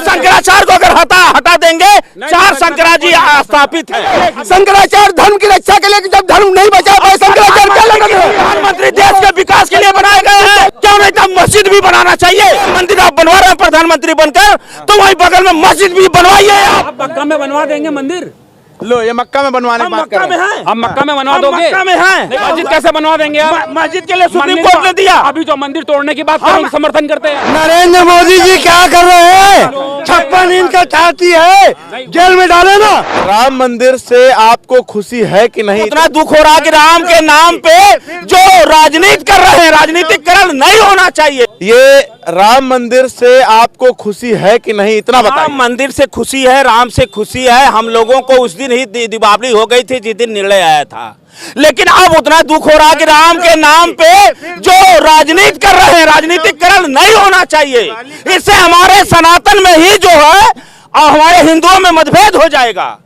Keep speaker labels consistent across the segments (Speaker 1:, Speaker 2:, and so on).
Speaker 1: शंकराचार्य को अगर हटा देंगे, 4 शंकराजी स्थापित है।
Speaker 2: शंकराचार्य धर्म की रक्षा के लिए, जब धर्म नहीं बचा पाए शंकराचार्य क्या लगा?
Speaker 1: प्रधानमंत्री देश के विकास के लिए बनाए गए हैं, क्यों नहीं? तब मस्जिद भी बनाना चाहिए। मंदिर आप बनवा रहे हैं प्रधानमंत्री बनकर, तो वहीं बगल में मस्जिद भी बनवाइए।
Speaker 3: आप मक्का में बनवा देंगे मंदिर।
Speaker 2: लो, ये मक्का में बनवाने की बात कर रहे हैं।
Speaker 3: हम मक्का में बनवा दोगे?
Speaker 1: मक्का में है,
Speaker 3: मस्जिद कैसे बनवा देंगे आप?
Speaker 1: मस्जिद के लिए सुप्रीम कोर्ट ने दिया।
Speaker 3: अभी जो मंदिर तोड़ने की बात हम समर्थन करते हैं।
Speaker 2: नरेंद्र मोदी जी क्या कर रहे हैं? 56 इंच का छाती है, जेल में डाले ना।
Speaker 4: राम मंदिर से आपको खुशी है कि नहीं?
Speaker 1: इतना दुख हो रहा है कि राम के नाम पे जो राजनीति कर रहे हैं, राजनीतिकरण नहीं होना चाहिए।
Speaker 4: ये राम मंदिर से आपको खुशी है कि नहीं, इतना बताइए।
Speaker 1: राम मंदिर से खुशी है, राम से खुशी है। हम लोगों को उस दिन ही दीपावली हो गई थी जिस दिन निर्णय आया था, लेकिन अब उतना दुख हो रहा है कि राम के नाम पे जो राजनीति कर रहे हैं, राजनीतिकरण नहीं होना चाहिए। इससे हमारे सनातन में ही जो है और हमारे हिंदुओं में मतभेद हो जाएगा।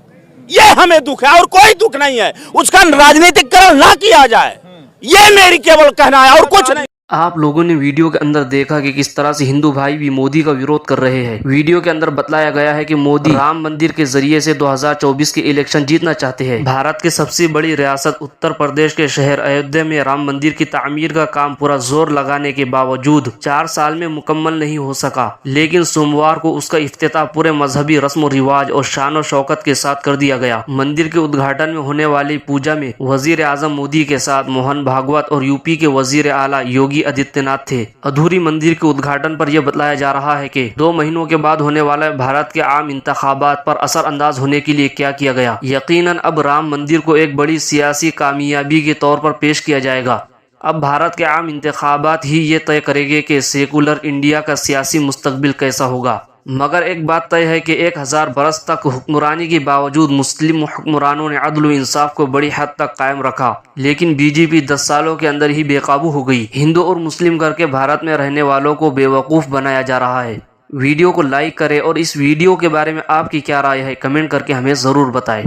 Speaker 1: ये हमें दुख है और कोई दुख नहीं है, उसका राजनीतिकरण ना किया जाए, ये मेरी केवल कहना है और कुछ नहीं।
Speaker 5: आप लोगों ने वीडियो के अंदर देखा कि किस तरह से हिंदू भाई भी मोदी का विरोध कर रहे हैं। वीडियो के अंदर बतलाया गया है कि मोदी राम मंदिर के जरिए से 2024 के इलेक्शन जीतना चाहते हैं। भारत की सबसे बड़ी रियासत उत्तर प्रदेश के शहर अयोध्या में राम मंदिर की तामीर का काम पूरा जोर लगाने के बावजूद 4 साल में मुकम्मल नहीं हो सका, लेकिन सोमवार को उसका इफ्तिताह पूरे मजहबी रस्म रिवाज और शान और शौकत के साथ कर दिया गया। मंदिर के उद्घाटन में होने वाली पूजा में वजीर आजम मोदी के साथ मोहन भागवत और यूपी के वजीर आला योगी आदित्यनाथ थे। अधूरी मंदिर के उद्घाटन पर यह बतलाया जा रहा है कि 2 महीनों के बाद होने वाले भारत के आम इंतखाबात पर असर अंदाज होने के लिए क्या किया गया। यकीनन अब राम मंदिर को एक बड़ी सियासी कामयाबी के तौर पर पेश किया जाएगा। अब भारत के आम इंतखाबात ही ये तय करेंगे कि सेकुलर इंडिया का सियासी मुस्तकबिल कैसा होगा। मगर एक बात तय है कि 1000 बरस तक हुक्मरानी के बावजूद मुस्लिम हुक्मरानों ने अदल व इंसाफ को बड़ी हद तक कायम रखा, लेकिन बीजेपी 10 सालों के अंदर ही बेकाबू हो गई। हिंदू और मुस्लिम करके भारत में रहने वालों को बेवकूफ़ बनाया जा रहा है। वीडियो को लाइक करें और इस वीडियो के बारे में आपकी क्या राय है कमेंट करके हमें ज़रूर बताएं।